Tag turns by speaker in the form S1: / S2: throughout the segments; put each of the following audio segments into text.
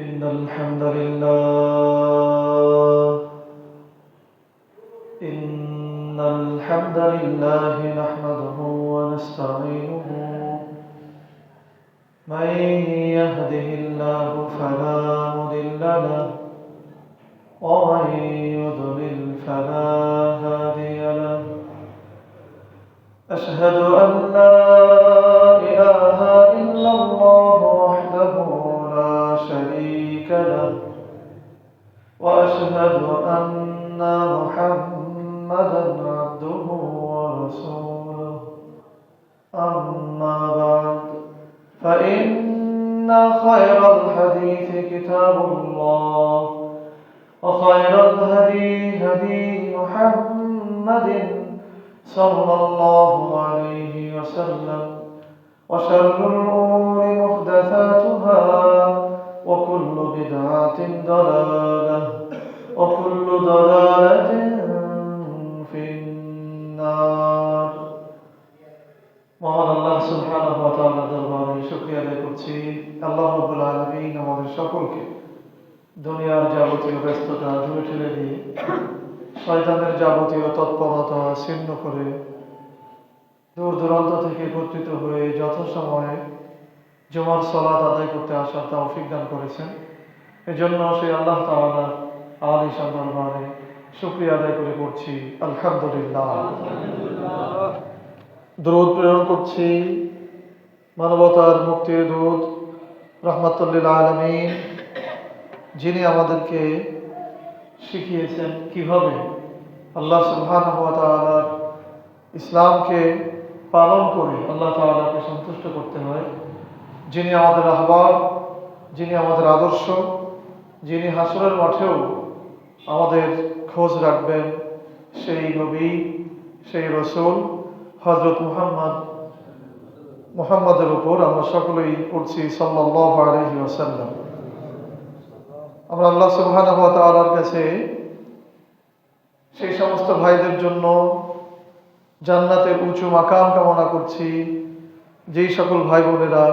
S1: إن الحمد لله نحمده ونستعينه. من يهده الله فلا مضل له ومن يضلل فلا هادي له. أشهد أن لا إله إلا الله وحده لا شريك له، وأشهد أن محمدا عبده ورسوله. أما بعد، فإن خير الحديث كتاب الله، وخير الهدي هدي محمد صلى الله عليه وسلم، وشر الأمور محدثاتها، وكل بدعة ضلالة، وكل ضلالة في النار. মহান আল্লাহ সুবহানাহু ওয়া তাআলা দরবারে শুকরিয়া আদায় করছি। আল্লাহ রাব্বুল আলামিন আমাদের সকলকে দুনিয়ার যাবতীয় ব্যস্ততা দূরে ঠেলে দিয়ে শয়তানের যাবতীয় তৎপরতা ছিন্ন করে দূর দূরান্ত থেকে একত্রিত হয়ে যথাসময়ে জুমার সালাত আদায় করতে আসার তৌফিক দান করেছেন। এজন্য সেই আল্লাহ তাআলা আলিশান দরবারে শুকরিয়া আদায় করে পড়ছি আলহামদুলিল্লাহ। দরুদ প্রেরণ করছি মানবতার মুক্তির দূত রাহমাতুল লিল আলামিন, যিনি আমাদেরকে শিখিয়েছেন কিভাবে আল্লাহ সুবহানাহু ওয়া তাআলার ইসলামকে পালন করে আল্লাহ তাআলাকে সন্তুষ্ট করতে হয়। যিনি আমাদের রাহবার, যিনি আমাদের আদর্শ, যিনি হাসরের মাঠেও আমাদের খোঁজ রাখবেন, সেই নবী, সেই রাসূল হযরত মুহাম্মাদের উপর আমরা সকলেই পড়ছি সাল্লাল্লাহু আলাইহি ওয়াসাল্লাম। আমরা আল্লাহ সুবহানাহু ওয়া তাআলার কাছে সেই সমস্ত ভাইদের জন্য জান্নাতের উঁচু মাকাম কামনা করছি, যেই সকল ভাই বোনেরা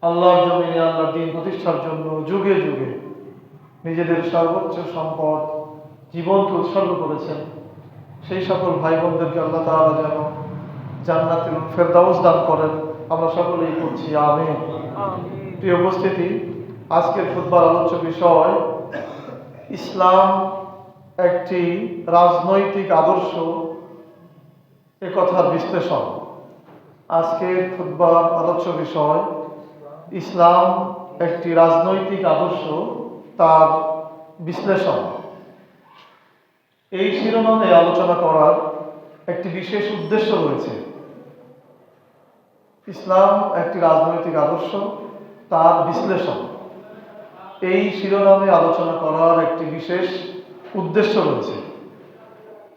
S1: আল্লাহর জমিনে আল্লাহর দ্বীন প্রতিষ্ঠার জন্য যুগে যুগে নিজেদের সর্বোচ্চ সম্পদ জীবনকে উৎসর্গ করেছেন। সেই সকল ভাই বোনদেরকে আল্লাহ তাআলা যেন জান্নাতুল ফেরদাউস দান করেন, আমরা সকলেই করছি আমিন। প্রিয় উপস্থিতি, আজকের খুতবার আলোচ্য বিষয় ইসলাম একটি রাজনৈতিক আদর্শ, এ কথার বিশ্লেষণ। আজকের খুতবার আলোচ্য বিষয় ইসলাম একটি রাজনৈতিক আদর্শ, তার বিশ্লেষণ। এই শিরোনামে আলোচনা করার একটি বিশেষ উদ্দেশ্য রয়েছে। ইসলাম একটি রাজনৈতিক আদর্শ, তার বিশ্লেষণ। এই শিরোনামে আলোচনা করার একটি বিশেষ উদ্দেশ্য রয়েছে।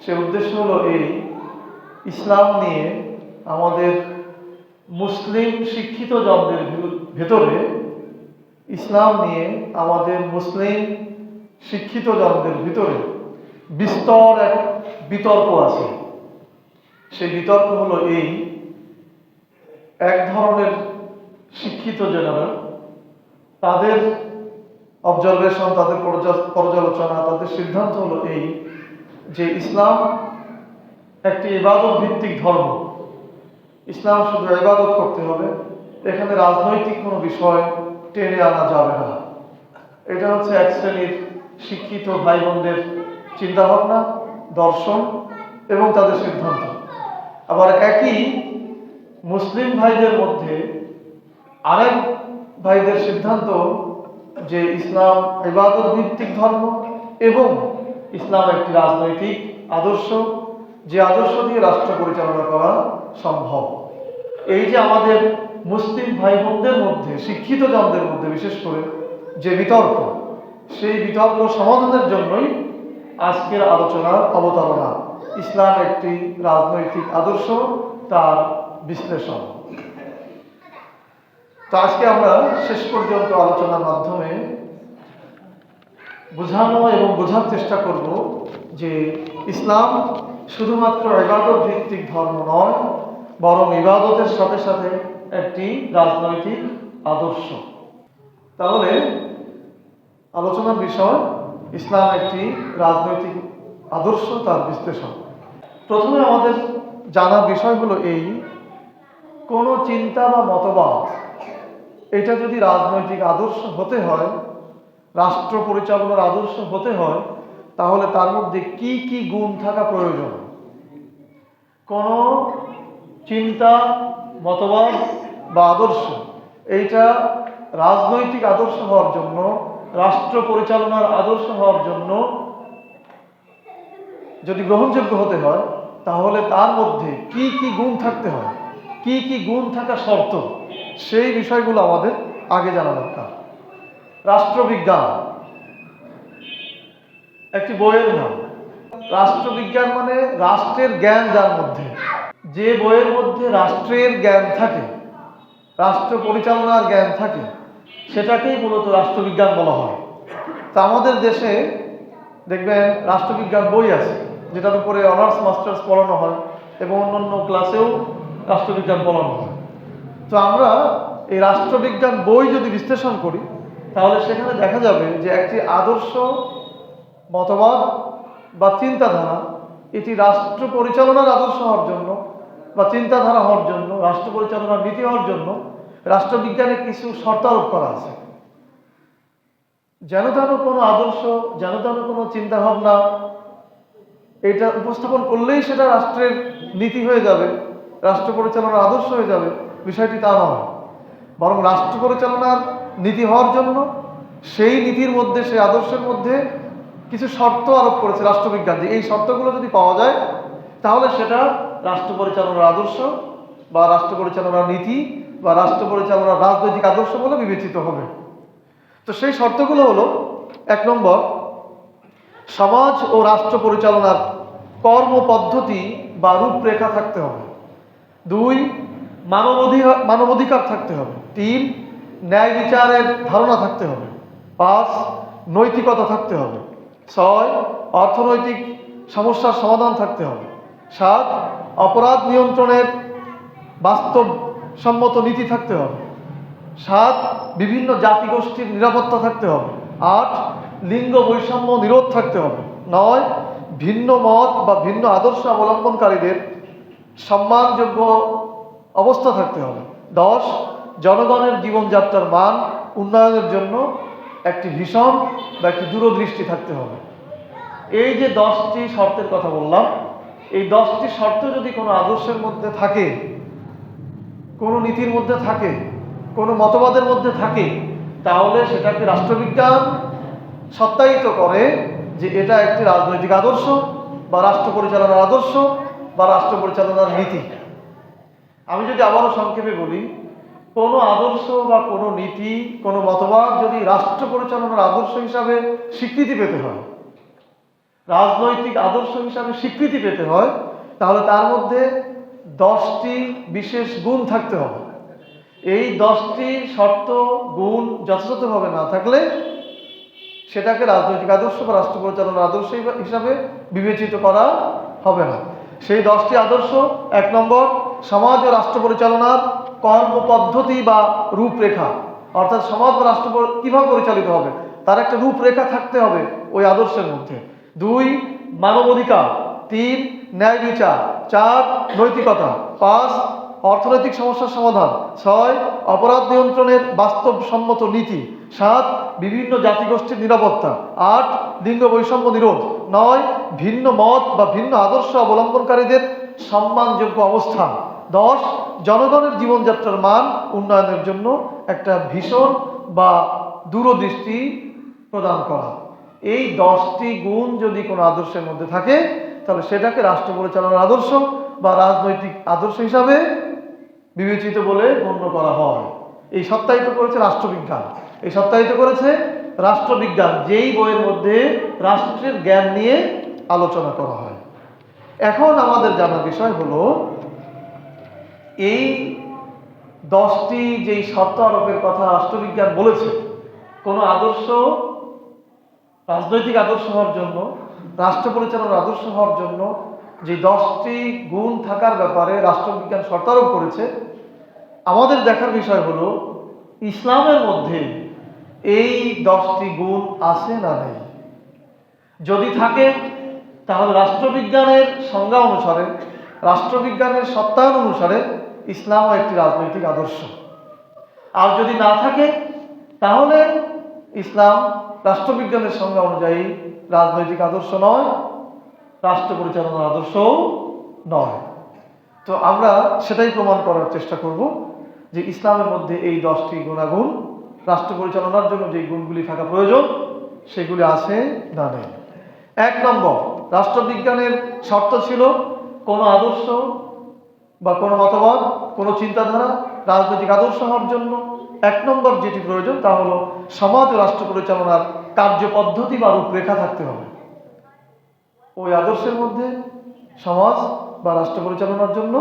S1: সে উদ্দেশ্য হলো এই: ইসলাম নিয়ে আমাদের মুসলিম শিক্ষিত জনদের ভেতরে, ইসলাম নিয়ে আমাদের মুসলিম শিক্ষিত জনদের ভিতরে বিস্তর এক বিতর্ক আছে। সেই বিতর্ক হলো এই: এক ধরনের শিক্ষিত জনেরা, তাদের অবজারভেশন, তাদের পর্যালোচনা, তাদের সিদ্ধান্ত হলো এই যে ইসলাম একটি ইবাদত ভিত্তিক ধর্ম। ইসলাম শুধু ইবাদত করতে হবে, এখানে রাজনৈতিক কোনো বিষয় টেনে আনা যাবে না। এটা হচ্ছে এক শ্রেণীর শিক্ষিত ভাই বোনদের চিন্তাভাবনা, দর্শন এবং তাদের সিদ্ধান্ত। আবার একই মুসলিম ভাইদের মধ্যে আরেক ভাইদের সিদ্ধান্ত যে ইসলাম ইবাদত ভিত্তিক ধর্ম এবং ইসলাম একটি রাজনৈতিক আদর্শ, যে আদর্শ দিয়ে রাষ্ট্র পরিচালনা করা সম্ভব। এই যে আমাদের মুসলিম ভাই বোনদের মধ্যে, শিক্ষিত জনদের মধ্যে বিশেষ করে যে বিতর্ক, সেই বিতর্ক সমাধানের জন্যই আজকের আলোচনার অবতারণা। ইসলাম একটি রাজনৈতিক আদর্শ, তার বিশ্লেষণ। তো আজকে আমরা শেষ পর্যন্ত আলোচনার মাধ্যমে বোঝানো এবং বোঝার চেষ্টা করব যে ইসলাম শুধুমাত্র ইবাদত ভিত্তিক ধর্ম নয়, বরং ইবাদতের সাথে সাথে একটি রাজনৈতিক আদর্শ। তাহলে আলোচনার বিষয় ইসলাম একটি রাজনৈতিক আদর্শ, তার বিশ্লেষণ। প্রথমে আমাদের জানার বিষয় হলো এই, কোনো চিন্তা বা মতবাদ এটা যদি রাজনৈতিক আদর্শ হতে হয়, রাষ্ট্র পরিচালনার আদর্শ হতে হয়, তাহলে তার মধ্যে কি কি গুণ থাকা প্রয়োজন। কোনো চিন্তা, মতবাদ বা আদর্শ এইটা রাজনৈতিক আদর্শ হওয়ার জন্য, রাষ্ট্র পরিচালনার আদর্শ হওয়ার জন্য যদি গ্রহণযোগ্য হতে হয়, তাহলে তার মধ্যে কি কি গুণ থাকতে হয়, কি কি গুণ থাকা শর্ত, সেই বিষয়গুলো আমাদের আগে জানা দরকার। রাষ্ট্রবিজ্ঞান একটি বইয়ের নাম। রাষ্ট্রবিজ্ঞান মানে রাষ্ট্রের জ্ঞান, যার মধ্যে, যে বইয়ের মধ্যে রাষ্ট্রের জ্ঞান থাকে, রাষ্ট্র পরিচালনার জ্ঞান থাকে, সেটাকেই মূলত রাষ্ট্রবিজ্ঞান বলা হয়। তা আমাদের দেশে দেখবেন রাষ্ট্রবিজ্ঞান বই আছে, যেটার উপরে অনার্স মাস্টার্স পড়ানো হয় এবং অন্যান্য ক্লাসেও রাষ্ট্রবিজ্ঞান পড়ানো হয়। তো আমরা এই রাষ্ট্রবিজ্ঞান বই যদি বিশ্লেষণ করি, তাহলে সেখানে দেখা যাবে যে একটি আদর্শ, মতবাদ বা চিন্তাধারা, এটি রাষ্ট্র পরিচালনার আদর্শ হওয়ার জন্য বা চিন্তাধারা হওয়ার জন্য, রাষ্ট্র পরিচালনার নীতি হওয়ার জন্য রাষ্ট্রবিজ্ঞানে কিছু শর্ত আরোপ করা আছে। যেন তেন কোনো আদর্শ, যেন তেন কোনো চিন্তাভাবনা এটা উপস্থাপন করলেই সেটা রাষ্ট্রের নীতি হয়ে যাবে, রাষ্ট্র পরিচালনার আদর্শ হয়ে যাবে, বিষয়টি তা নয়। বরং রাষ্ট্র পরিচালনার নীতি হওয়ার জন্য সেই নীতির মধ্যে, সেই আদর্শের মধ্যে কিছু শর্ত আরোপ করেছে রাষ্ট্রবিজ্ঞান, যে এই শর্তগুলো যদি পাওয়া যায়, তাহলে সেটা রাষ্ট্র পরিচালনার আদর্শ বা রাষ্ট্র পরিচালনার নীতি বা রাষ্ট্র পরিচালনার রাজনৈতিক আদর্শ বলে বিবেচিত হবে। তো সেই শর্তগুলো হলো, 1 নম্বর, সমাজ ও রাষ্ট্র পরিচালনার কর্মপদ্ধতি বা রূপরেখা থাকতে হবে। 2, মানবাধিকার থাকতে হবে। 3, ন্যায় বিচারের ধারণা থাকতে হবে। 5, নৈতিকতা থাকতে হবে। 6, অর্থনৈতিক সমস্যার সমাধান থাকতে হবে। 7, অপরাধ নিয়ন্ত্রণের বাস্তবসম্মত নীতি থাকতে হবে। 7, বিভিন্ন জাতিগোষ্ঠীর নিরাপত্তা থাকতে হবে। 8, লিঙ্গ বৈষম্য নিরোধ থাকতে হবে। 9, ভিন্ন মত বা ভিন্ন আদর্শ অবলম্বনকারীদের সম্মানযোগ্য অবস্থা থাকতে হবে। 10, জনগণের জীবনযাত্রার মান উন্নয়নের জন্য একটি ভীষণ বা একটি দূরদৃষ্টি থাকতে হবে। এই যে 10টি শর্তের কথা বললাম, এই 10টি শর্ত যদি কোনো আদর্শের মধ্যে থাকে, কোনো নীতির মধ্যে থাকে, কোনো মতবাদের মধ্যে থাকে, তাহলে সেটাকে রাষ্ট্রবিজ্ঞান সত্যায়িত করে যে এটা একটি রাজনৈতিক আদর্শ বা রাষ্ট্র পরিচালনার আদর্শ বা রাষ্ট্র পরিচালনার নীতি। আমি যদি আবারও সংক্ষেপে বলি, কোনো আদর্শ বা কোনো নীতি, কোনো মতবাদ যদি রাষ্ট্র পরিচালনার আদর্শ হিসাবে স্বীকৃতি পেতে হয়, রাজনৈতিক আদর্শ হিসাবে স্বীকৃতি পেতে হয়, তাহলে তার মধ্যে 10টি বিশেষ গুণ থাকতে হবে। এই 10টি শর্ত, গুণ যথাযথভাবে না থাকলে সেটাকে রাজনৈতিক আদর্শ বা রাষ্ট্র পরিচালনার আদর্শ হিসাবে বিবেচিত করা হবে না। সেই 10টি আদর্শ: 1 নম্বর, সমাজ ও রাষ্ট্র পরিচালনার কর্মপদ্ধতি বা রূপরেখা, অর্থাৎ সমাজ বা রাষ্ট্র কিভাবে পরিচালিত হবে তার একটা রূপরেখা থাকতে হবে ওই আদর্শের মধ্যে। 2, মানবাধিকার। 3, ন্যায় বিচার। 4, নৈতিকতা। 5, অর্থনৈতিক সমস্যার সমাধান। 6, অপরাধ নিয়ন্ত্রণের বাস্তবসম্মত নীতি। 7, বিভিন্ন জাতিগোষ্ঠীর নিরাপত্তা। 8, লিঙ্গ বৈষম্য নিরোধ। 9, ভিন্ন মত বা ভিন্ন আদর্শ অবলম্বনকারীদের সম্মানযোগ্য অবস্থান। 10, জনগণের জীবনযাত্রার মান উন্নয়নের জন্য একটা ভীষণ বা দূরদৃষ্টি প্রদান করা। এই 10টি গুণ যদি কোনো আদর্শের মধ্যে থাকে, তাহলে সেটাকে রাষ্ট্র পরিচালনার আদর্শ বা রাজনৈতিক আদর্শ হিসাবে বিবেচিত বলে গণ্য করা হয়। এই সত্যায়িত করেছে রাষ্ট্রবিজ্ঞান, এই সত্যায়িত করেছে রাষ্ট্রবিজ্ঞান, যেই বইয়ের মধ্যে রাষ্ট্রের জ্ঞান নিয়ে আলোচনা করা হয়। এখন আমাদের জানার বিষয় হলো, এই 10টি যেই শর্ত আরোপের কথা রাষ্ট্রবিজ্ঞান বলেছে, কোনো আদর্শ রাজনৈতিক আদর্শ হওয়ার জন্য, রাষ্ট্র পরিচালনার আদর্শ হওয়ার জন্য যে 10টি গুণ থাকার ব্যাপারে রাষ্ট্রবিজ্ঞান শর্তারোপ করেছে, আমাদের দেখার বিষয় হলো ইসলামের মধ্যে এই 10টি গুণ আছে না নেই? যদি থাকে তাহলে রাষ্ট্রবিজ্ঞানের সংজ্ঞা অনুসারে, রাষ্ট্রবিজ্ঞানের সত্যায়ন অনুসারে ইসলাম একটি রাজনৈতিক আদর্শ। আর যদি না থাকে তাহলে ইসলাম রাষ্ট্রবিজ্ঞানের সংজ্ঞা অনুযায়ী রাজনৈতিক আদর্শ নয়, রাষ্ট্র পরিচালনার আদর্শও নয়। তো আমরা সেটাই প্রমাণ করার চেষ্টা করব যে ইসলামের মধ্যে এই 10টি গুণাগুণ, রাষ্ট্র পরিচালনার জন্য যে গুণগুলি থাকা প্রয়োজন সেগুলি আছে না নেই। 1 নম্বর, রাষ্ট্রবিজ্ঞানের শর্ত ছিল কোনো আদর্শ বা কোনো মতবাদ, কোনো চিন্তাধারা রাজনৈতিক আদর্শ হওয়ার জন্য 1 নম্বর যেটি প্রয়োজন তা হলো সমাজ ও রাষ্ট্র পরিচালনার কার্যপদ্ধতি বা রূপরেখা থাকতে হবে। ওই আদর্শের মধ্যে সমাজ বা রাষ্ট্র পরিচালনার জন্য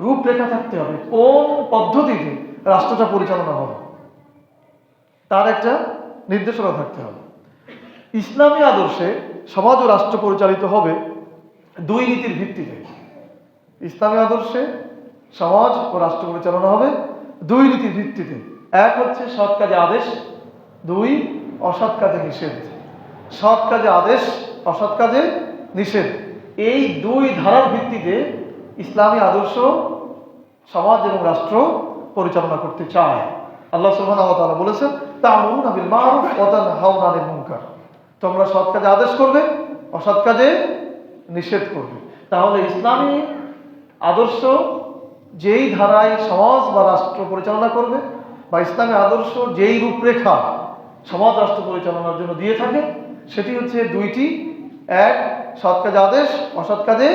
S1: রূপরেখা থাকতে হবে, কোন পদ্ধতিতে রাষ্ট্রটা পরিচালনা হবে তার একটা নির্দেশনা থাকতে হবে। ইসলামী আদর্শে সমাজ ও রাষ্ট্র পরিচালিত হবে 2 নীতির ভিত্তিতে। ইসলামী আদর্শে সমাজ ও রাষ্ট্র পরিচালনা হবে 2 নীতির ভিত্তিতে। 1 হচ্ছে সৎ কাজে আদেশ, 2 অসৎ কাজে নিষেধ। সৎ কাজে আদেশ, অসৎ কাজে নিষেধ, এই 2 ধারার ভিত্তিতে ইসলামী আদর্শ সমাজ এবং রাষ্ট্র পরিচালনা করতে চায়। আল্লাহ সুবহানাহু ওয়া তাআলা বলেছেন, তা'মুরুনা বিল মা'রুফ ওয়া তানহাউনা আনিল মুনকার। তোমরা সৎ কাজে আদেশ করবে, অসৎ কাজে নিষেধ করবে। তাহলে ইসলামী আদর্শ যেই ধারায় সমাজ বা রাষ্ট্র পরিচালনা করবে, বা ইসলামী আদর্শ যেই রূপরেখা সমাজ রাষ্ট্র পরিচালনার জন্য দিয়ে থাকে, সেটি হচ্ছে 2টি। 1 সৎ কাজে আদেশ, অসৎ কাজে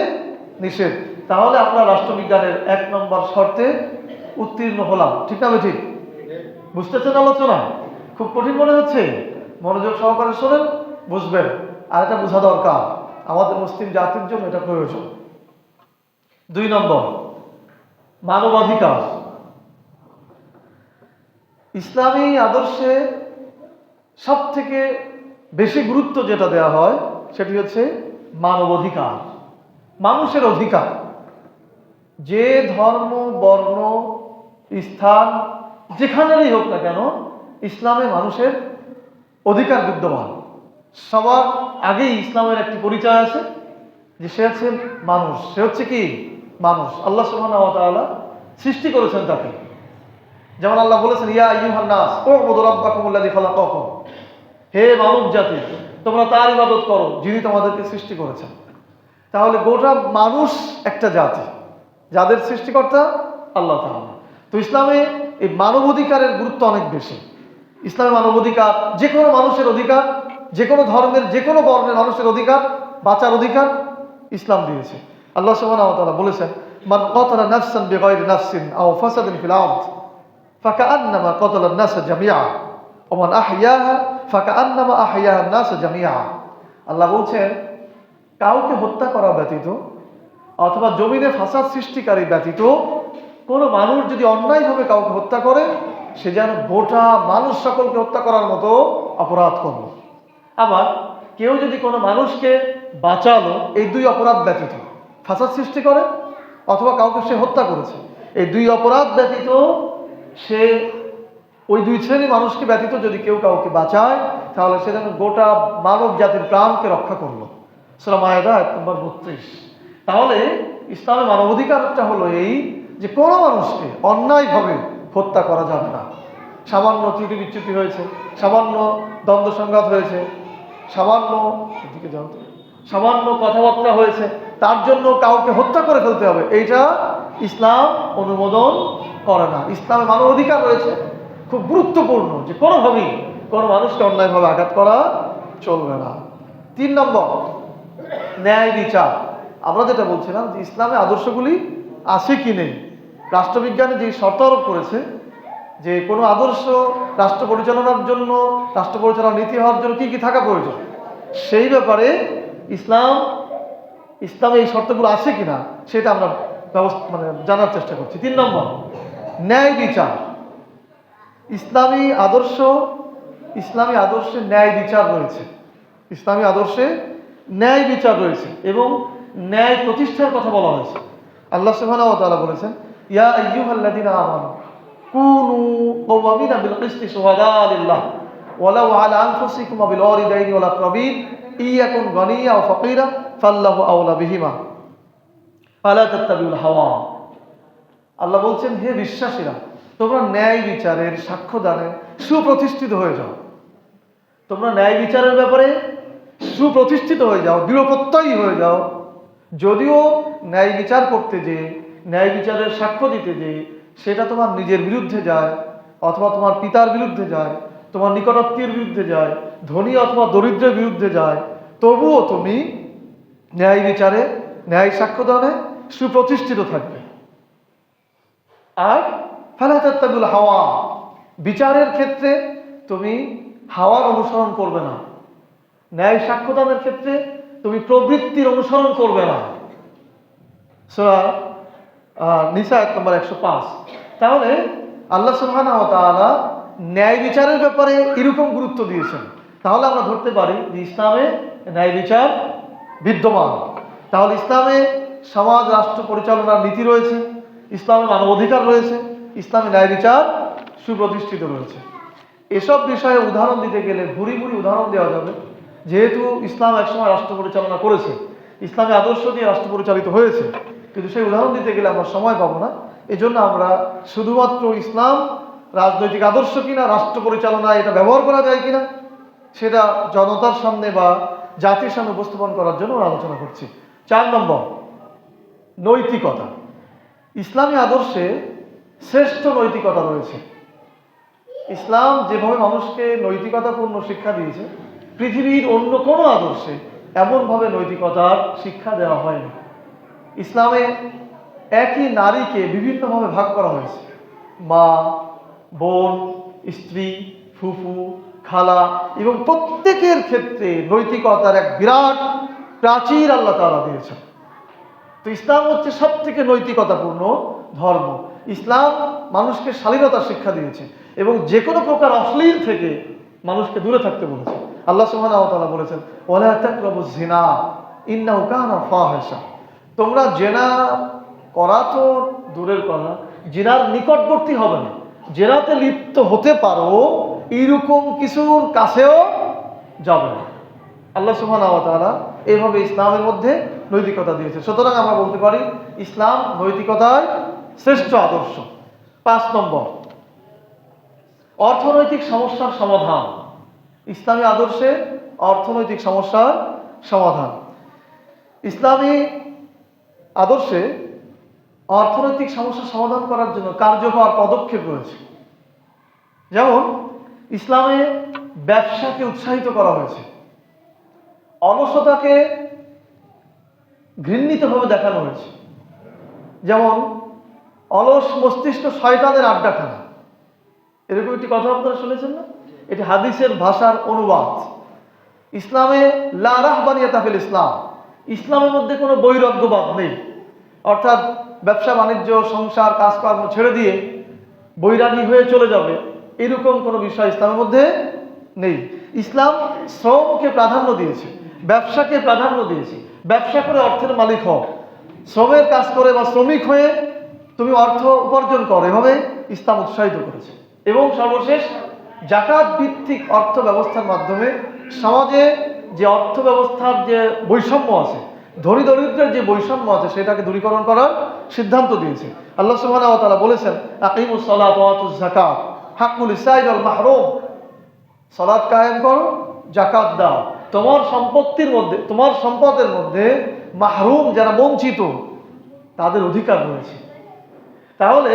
S1: নিষেধ। তাহলে আমরা রাষ্ট্রবিজ্ঞানের 1 নম্বর শর্তে উত্তীর্ণ হলাম। ঠিক না? ঠিক বুঝতেছেন আলোচনা? খুব কঠিন মনে হচ্ছে? মনোযোগ সহকারে শোনেন, বুঝবেন। আর এটা বোঝা দরকার, আমাদের মুসলিম জাতির জন্য এটা প্রয়োজন। 2 নম্বর, মানবাধিকার। ইসলামী আদর্শে সব থেকে বেশি গুরুত্ব যেটা দেওয়া হয় সেটি হচ্ছে মানবাধিকার, মানুষের অধিকার। যে ধর্ম, বর্ণ, স্থান যেখানেরই হোক না কেন, ইসলামে মানুষের অধিকার বিদ্যমান। সবার আগেই ইসলামের একটি পরিচয় আছে যে সে হচ্ছে মানুষ। সে হচ্ছে কি? মানুষ। আল্লাহ সুবহানাহু ওয়া তাআলা সৃষ্টি করেছেন তাকে। যেমন আল্লাহ বলেছেন, ইয়া আইয়ুহান নাস উ'বুদু রাব্বাকুমুল্লাযী খালাকাকুম। হে মানব জাতি, তোমরা তার ইবাদত করো যিনি তোমাদেরকে সৃষ্টি করেছেন। তাহলে গোটা মানুষ একটা জাতি, যাদের সৃষ্টিকর্তা আল্লাহ তাআলা। তো ইসলামে এই মানবাধিকারের গুরুত্ব অনেক বেশি। ইসলামে মানবাধিকার, যে কোনো মানুষের অধিকার, যে কোনো ধর্মের, যে কোনো বর্ণের মানুষের অধিকার, বাঁচার অধিকার ইসলাম দিয়েছে। আল্লাহ সুবহানাহু ওয়া তাআলা বলেছেন, মান কাতালা নাফসান বিগাইরি নাফসিন আও ফাসাদিন ফিল আরদ ফাকাআন্নামা কাতালান নাস জামিআ ওয়া মান আহইয়াহা ফাকাআন্নামা আহইয়াহান নাস জামিআ। আল্লাহ বলছেন, কাউকে হত্যা করা ব্যতীত অথবা জমিনে ফাসাদ সৃষ্টিকারী ব্যতীত কোনো মানুষ যদি অন্যায়ভাবে কাউকে হত্যা করে, সে যেন গোটা মানুষ সকলকে হত্যা করার মতো অপরাধ করল। আবার কেউ যদি কোনো মানুষকে বাঁচালো এই 2 অপরাধ ব্যতীত, ফাসাদ সৃষ্টি করে অথবা কাউকে সে হত্যা করেছে, এই 2 অপরাধ ব্যতীত সে ওই 2 শ্রেণীর মানুষকে ব্যতীত যদি কেউ কাউকে বাঁচায়, তাহলে সে যেন গোটা মানব জাতির প্রাণকে রক্ষা করলো। সূরা মায়েদা 1 নম্বর 32। তাহলে ইসলামের মানবাধিকারটা হলো এই যে কোনো মানুষকে অন্যায়ভাবে হত্যা করা যাবে না। সামান্য ত্রুটি বিচ্যুতি হয়েছে, সামান্য দ্বন্দ্ব সংঘাত হয়েছে, সামান্য কথাবার্তা হয়েছে, তার জন্য কাউকে হত্যা করে ফেলতে হবে, এইটা ইসলাম অনুমোদন করে না। ইসলামে মানবাধিকার রয়েছে, খুব গুরুত্বপূর্ণ, যে কোনোভাবেই কোনো মানুষকে অন্যায়ভাবে আঘাত করা চলবে না। 3 নম্বর, ন্যায় বিচার। আমরা যেটা বলছিলাম যে ইসলামে আদর্শগুলি আছে কি নেই, রাষ্ট্রবিজ্ঞানে যে শর্ত আরোপ করেছে যে কোনো আদর্শ রাষ্ট্র পরিচালনার জন্য, রাষ্ট্র পরিচালনার নীতি হওয়ার জন্য কি কি থাকা প্রয়োজন, সেই ব্যাপারে ইসলামে এই শর্তগুলো আছে কিনা সেটা আমরা জানার চেষ্টা করছি। 3 নম্বর, ন্যায় বিচার। ইসলামী আদর্শে ন্যায় বিচার রয়েছে। ইসলামী আদর্শে ন্যায় বিচার রয়েছে এবং ন্যায় প্রতিষ্ঠার কথা বলা হয়েছে। আল্লাহ সুবহানাহু ওয়া তাআলা বলেছেন, ইয়া আইয়ুহাল্লাযীনা আমানু কুনু কওয়ামিনা বিল কিসতি শুহাদা লিল্লাহ ওয়ালাউ আলা আনফুসিকুম ওয়া বিল ওয়ালিদাইনি ওয়াল আকরাবিন ইয়াকুন গানিয়া ওয়া ফাকিরা ফাল্লাহু আওলা বিহিমা ফালা তাত্তাবিউল হাওয়া। আল্লাহ বলছেন, হে বিশ্বাসীরা, তোমরা ন্যায় বিচারের সাক্ষ্য দানে সুপ্রতিষ্ঠিত হয়ে যাও। তোমরা ন্যায় বিচারের ব্যাপারে সুপ্রতিষ্ঠিত হয়ে যাও, দৃঢ়প্রত্যয়ী হয়ে যাও। যদিও ন্যায় বিচার করতে যে, ন্যায় বিচারের সাক্ষ্য দিতে যে সেটা তোমার নিজের বিরুদ্ধে যায়, অথবা তোমার পিতার বিরুদ্ধে যায়, তোমার নিকটাত্মীয়ের বিরুদ্ধে যায়, ধনী অথবা দরিদ্রের বিরুদ্ধে যায়, তবুও তুমি ন্যায় বিচারে, ন্যায় সাক্ষ্যদানে সুপ্রতিষ্ঠিত থাকবে। আর ফালা তাত্তাবিউল হাওয়া, বিচারের ক্ষেত্রে তুমি হাওয়ার অনুসরণ করবে না। ন্যায় সাক্ষ্যদানের ক্ষেত্রে তুমি প্রবৃত্তির অনুসরণ করবে না। সূরা নিসা আয়াত নম্বর 105। তাহলে আল্লাহ সুবহানাহু ওয়া তাআলা ন্যায় বিচারের ব্যাপারে এরকম গুরুত্ব দিয়েছেন। তাহলে আমরা ধরতে পারি যে ইসলামে ন্যায় বিচার বিদ্যমান। তাহলে ইসলামে সমাজ রাষ্ট্র পরিচালনার নীতি রয়েছে, ইসলামে মানবাধিকার রয়েছে, ইসলামে ন্যায় বিচার সুপ্রতিষ্ঠিত রয়েছে। এসব বিষয়ে উদাহরণ দিতে গেলে ভুরি ভুরি উদাহরণ দেওয়া যাবে। যেহেতু ইসলাম একসময় রাষ্ট্র পরিচালনা করেছে, ইসলামী আদর্শ দিয়ে রাষ্ট্র পরিচালিত হয়েছে, কিন্তু সেই উদাহরণ দিতে গেলে আমরা সময় পাবো না। এজন্য আমরা শুধুমাত্র ইসলাম রাজনৈতিক আদর্শ কিনা, রাষ্ট্র পরিচালনায় এটা ব্যবহার করা যায় কিনা, সেটা জনতার সামনে বা জাতির সামনে উপস্থাপন করার জন্য আমরা আলোচনা করছি। 4 নম্বর, নৈতিকতা। ইসলামী আদর্শে শ্রেষ্ঠ নৈতিকতা রয়েছে। ইসলাম যেভাবে মানুষকে নৈতিকতাপূর্ণ শিক্ষা দিয়েছে, পৃথিবীর অন্য কোনো আদর্শে এমনভাবে নৈতিকতার শিক্ষা দেওয়া হয়নি। ইসলামে একই নারীকে বিভিন্নভাবে ভাগ করা হয়েছে। মা, বোন, স্ত্রী, ফুফু, খালা, এবং প্রত্যেকের ক্ষেত্রে নৈতিকতার এক বিরাট প্রাচীর আল্লাহ তাআলা দিয়েছেন। তো ইসলাম হচ্ছে সব থেকে নৈতিকতাপূর্ণ ধর্ম। ইসলাম মানুষকে শালীনতার শিক্ষা দিয়েছে এবং যে কোনো প্রকার অশ্লীল থেকে মানুষকে দূরে থাকতে বলেছে। আল্লাহ সুবহানাহু ওয়া তাআলা বলেছেন, ওয়ালা তাকরাবুজ জিনা ইন্নাহু কানা ফাহিশা। তোমরা জিনা করা তো দূরের কথা, জিনার নিকটবর্তী হবে না। জেনাতে লিপ্ত হতে পারো এইরকম কিছুর কাছেও যাবে না। আল্লাহ সুবহানাহু ওয়া তাআলা এইভাবে ইসলামের মধ্যে নৈতিকতা দিয়েছে। সুতরাং আমরা বলতে পারি ইসলাম নৈতিকতায় শ্রেষ্ঠ আদর্শ। 5 নম্বর, অর্থনৈতিক সমস্যার সমাধান। ইসলামী আদর্শে অর্থনৈতিক সমস্যার সমাধান। ইসলামী আদর্শে অর্থনৈতিক সমস্যার সমাধান করার জন্য কার্যকর পদক্ষেপ রয়েছে। যেমন ইসলামে ব্যবসাকে উৎসাহিত করা হয়েছে, অলসতাকে ঘৃণিতভাবে দেখানো হয়েছে। যেমন অলস মস্তিষ্ক শয়তানের আড্ডাখানা, এরকম একটি কথা আপনারা শুনেছেন না? এটি হাদিসের ভাষার অনুবাদ। ইসলামে লা রাহবানিয়াতা ফিল ইসলাম, ইসলামের মধ্যে কোনো বৈরাগ্যবাদ নেই। অর্থাৎ ব্যবসা বাণিজ্য, সংসার, কাজকর্ম ছেড়ে দিয়ে বৈরাগী হয়ে চলে যাবে, এরকম কোনো বিষয় ইসলামের মধ্যে নেই। ইসলাম শ্রমকে প্রাধান্য দিয়েছে, ব্যবসাকে প্রাধান্য দিয়েছে। ব্যবসা করে অর্থের মালিক হও, শ্রমের কাজ করে বা শ্রমিক হয়ে তুমি অর্থ উপার্জন করো, এভাবে ইসলাম উৎসাহিত করেছে। এবং সর্বশেষ জাকাত ভিত্তিক অর্থ ব্যবস্থার মাধ্যমে সমাজে যে অর্থ ব্যবস্থার যে বৈষম্য আছে, ধনী দরিদ্রের যে বৈষম্য আছে, সেটাকে দূরীকরণ করার সিদ্ধান্ত দিয়েছে। আল্লাহ সুবহানাহু ওয়া তাআলা বলেছেন, আকিমুস সালাত ওয়া আতুজ যাকাত হাক্কুল লিসাইল ওয়াল মাহরুম। সালাত কায়েম করো, যাকাত দাও। তোমার সম্পত্তির মধ্যে, তোমার সম্পদের মধ্যে মাহরুম যারা বঞ্চিত, তাদের অধিকার রয়েছে। তাহলে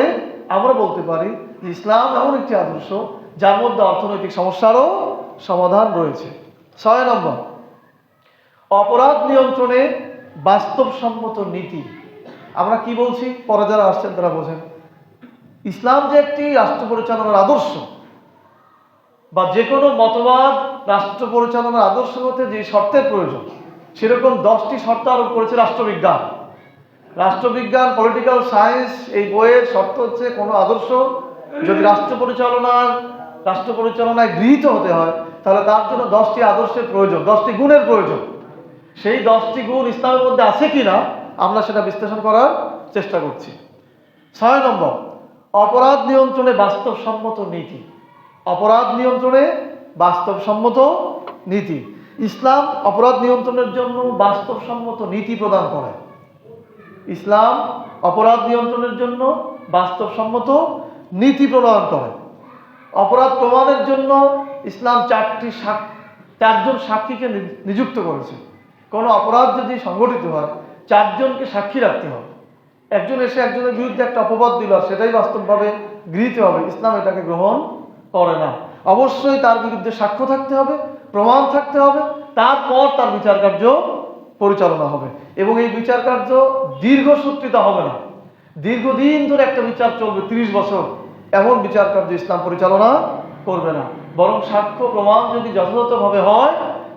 S1: আমরা বলতে পারি যে ইসলাম এমন একটি আদর্শ যার মধ্যে অর্থনৈতিক সমস্যারও সমাধান রয়েছে। 6 নম্বর, অপরাধ নিয়ন্ত্রণে বাস্তবসম্মত নীতি। আমরা কি বলছি পরে যারা আসছেন তারা বোঝেন। ইসলাম যে একটি রাষ্ট্র পরিচালনার আদর্শ, বা যে কোনো মতবাদ রাষ্ট্র পরিচালনার আদর্শ হতে যে শর্তের প্রয়োজন, সেরকম 10টি শর্ত আরোপ করেছে রাষ্ট্রবিজ্ঞান। রাষ্ট্রবিজ্ঞান, পলিটিক্যাল সায়েন্স, এই বইয়ের শর্ত হচ্ছে কোনো আদর্শ যদি রাষ্ট্র পরিচালনায় গৃহীত হতে হয়, তাহলে তার জন্য 10টি আদর্শের প্রয়োজন, 10টি গুণের প্রয়োজন। সেই 10টি গুণ ইসলামের মধ্যে আছে কিনা আমরা সেটা বিশ্লেষণ করার চেষ্টা করছি। 6 নম্বর, অপরাধ নিয়ন্ত্রণে বাস্তবসম্মত নীতি, অপরাধ নিয়ন্ত্রণে বাস্তবসম্মত নীতি। ইসলাম অপরাধ নিয়ন্ত্রণের জন্য বাস্তবসম্মত নীতি প্রদান করে। ইসলাম অপরাধ নিয়ন্ত্রণের জন্য বাস্তবসম্মত নীতি প্রদান করে। অপরাধ প্রমাণের জন্য ইসলাম চারজন সাক্ষীকে নিযুক্ত করেছে। কোনো অপরাধ যদি সংঘটিত হয়, চারজনকে সাক্ষী রাখতে হবে। একজন এসে একজনের বিরুদ্ধে একটা অপবাদ দিল, সেটাই বাস্তবভাবে গৃহীত হবে, ইসলাম এটাকে গ্রহণ করে না। অবশ্যই তার বিরুদ্ধে সাক্ষ্য থাকতে হবে, প্রমাণ থাকতে হবে, তারপর তার বিচার কার্য পরিচালনা হবে। এবং এই বিচার কার্য দীর্ঘসূত্রিতা হবে না। দীর্ঘদিন ধরে একটা বিচার চলবে, 30 বছর, এমন বিচার কার্য ইসলাম পরিচালনা করবে না। বরং সাক্ষ্য প্রমাণ যদি যথাযথভাবে হয়,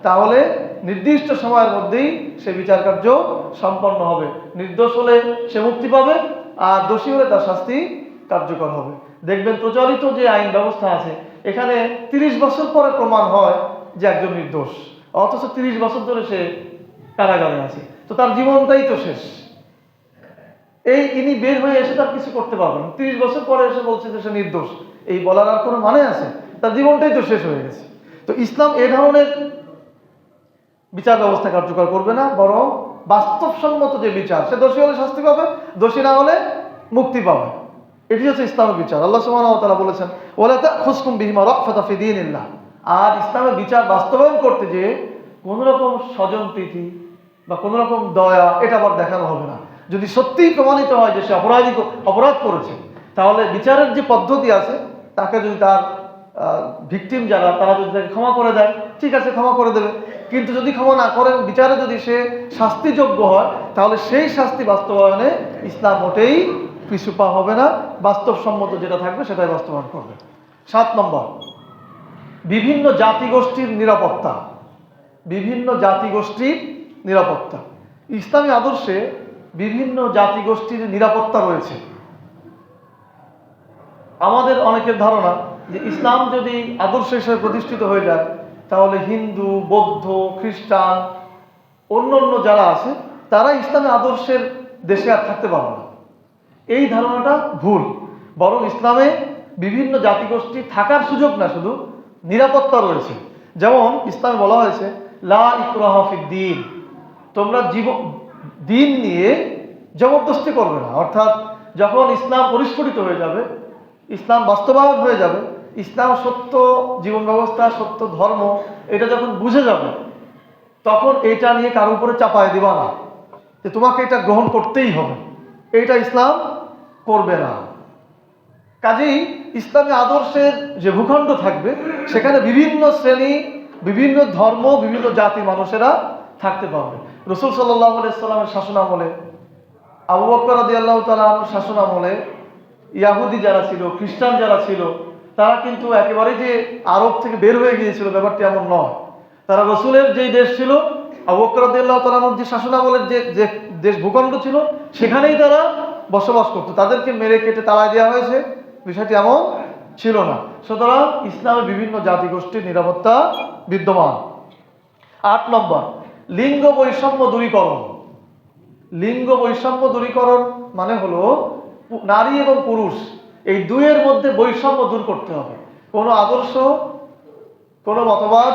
S1: তাহলে নির্দিষ্ট সময়ের মধ্যেই সে বিচার কার্য সম্পন্ন হবে। নির্দোষ হলে সে মুক্তি পাবে, আর দোষী হলে তার শাস্তি কার্যকর হবে। দেখবেন প্রচলিত যে আইন ব্যবস্থা আছে, এখানে 30 বছর পরে প্রমাণ হয় যে একজন নির্দোষ, অথচ 30 বছর ধরে সে কারাগারে আছে, তো তার জীবনটাই তো শেষ। ইনি বের হয়ে এসে তার কিছু করতে পারবেন না। 30 বছর পরে এসে বলছে যে সে নির্দোষ, এই বলার আর কোনো মানে আছে? তার জীবনটাই তো শেষ হয়ে গেছে। তো ইসলাম এ ধরনের বিচার ব্যবস্থা কার্যকর করবে না, বরং বাস্তবসম্মত যে বিচার, সে দোষী হলে শাস্তি পাবে, দোষী না হলে মুক্তি পাবে। এটি হচ্ছে ইসলামের বিচার। আল্লাহ সুবহানাহু ওয়া তাআলা বলেছেন, ওয়ালা তাখুসকুম বিহিমা রাফাতা ফি দীনিল্লাহ। আর ইসলামের বিচার বাস্তবায়ন করতে যে কোন রকম স্বজন প্রীতি বা কোন রকম দয়া, এটা আবার দেখানো হবে না। যদি সত্যিই প্রমাণিত হয় যে সে অপরাধ করেছে, তাহলে বিচারের যে পদ্ধতি আছে, তাকে যদি তার ভিকটিম যারা, তারা যদি তাকে ক্ষমা করে দেয়, ঠিক আছে, ক্ষমা করে দেবে। কিন্তু যদি ক্ষমা না করেন, বিচারে যদি সে শাস্তিযোগ্য হয়, তাহলে সেই শাস্তি বাস্তবায়নে ইসলাম মোটেই পিছুপা হবে না। বাস্তবসম্মত যেটা থাকবে সেটাই বাস্তবায়ন করবে। 7 নম্বর, বিভিন্ন জাতিগোষ্ঠীর নিরাপত্তা। বিভিন্ন জাতিগোষ্ঠীর নিরাপত্তা। ইসলামী আদর্শে বিভিন্ন জাতিগোষ্ঠীর নিরাপত্তা রয়েছে। আমাদের অনেকের ধারণা যে ইসলাম যদি আদর্শ হিসেবে প্রতিষ্ঠিত হয়ে যায়, তাহলে হিন্দু, বৌদ্ধ, খ্রিস্টান, অন্য যারা আছে, তারা ইসলামী আদর্শের দেশে আর থাকতে পারবে না। এই ধারণাটা ভুল। বরং ইসলামে বিভিন্ন জাতিগোষ্ঠী থাকার সুযোগ না, শুধু নিরাপত্তা রয়েছে। যেমন ইসলামে বলা হয়েছে, লা ইকরাহা ফিদ্দীন, তোমরা দিন নিয়ে জবরদস্তি করবে না। অর্থাৎ যখন ইসলাম পরিস্ফুটিত হয়ে যাবে, ইসলাম বাস্তবায়ন হয়ে যাবে, ইসলাম সত্য জীবন ব্যবস্থা, সত্য ধর্ম, এটা যখন বুঝে যাবে, তখন এটা নিয়ে কারো উপরে চাপায় দিবা না যে তোমাকে এটা গ্রহণ করতেই হবে, এইটা ইসলাম করবে না। কাজেই ইসলামী আদর্শের যে ভূখণ্ড থাকবে, সেখানে বিভিন্ন শ্রেণী, বিভিন্ন ধর্ম, বিভিন্ন জাতির মানুষেরা থাকতে পারবে। রাসূল সাল্লাল্লাহু আলাইহি সাল্লামের শাসন আমলে, আবু বকর রাদিয়াল্লাহু তাআলা আনহুর শাসন আমলে ইয়াহুদি যারা ছিল, খ্রিস্টান যারা ছিল, তারা কিন্তু একেবারেই যে আরব থেকে বের হয়ে গিয়েছিল, ব্যাপারটি এমন নয়। তারা রাসূলের যেই দেশ ছিল, আবু বকর রাদিয়াল্লাহু তাআলা আনহুর যে শাসন আমলের যে দেশ ভূখণ্ড ছিল, সেখানেই তারা বসবাস করত। তাদেরকে মেরে কেটে তাড়ায় দেওয়া হয়েছে, বিষয়টি এমন ছিল না। সুতরাং ইসলামে বিভিন্ন জাতিগোষ্ঠীর নিরাপত্তা বিদ্যমান। 8 নম্বর, লিঙ্গ বৈষম্য দূরীকরণ। লিঙ্গ বৈষম্য দূরীকরণ মানে হলো নারী এবং পুরুষ এই দুইয়ের মধ্যে বৈষম্য দূর করতে হবে। কোনো আদর্শ, কোনো মতবাদ,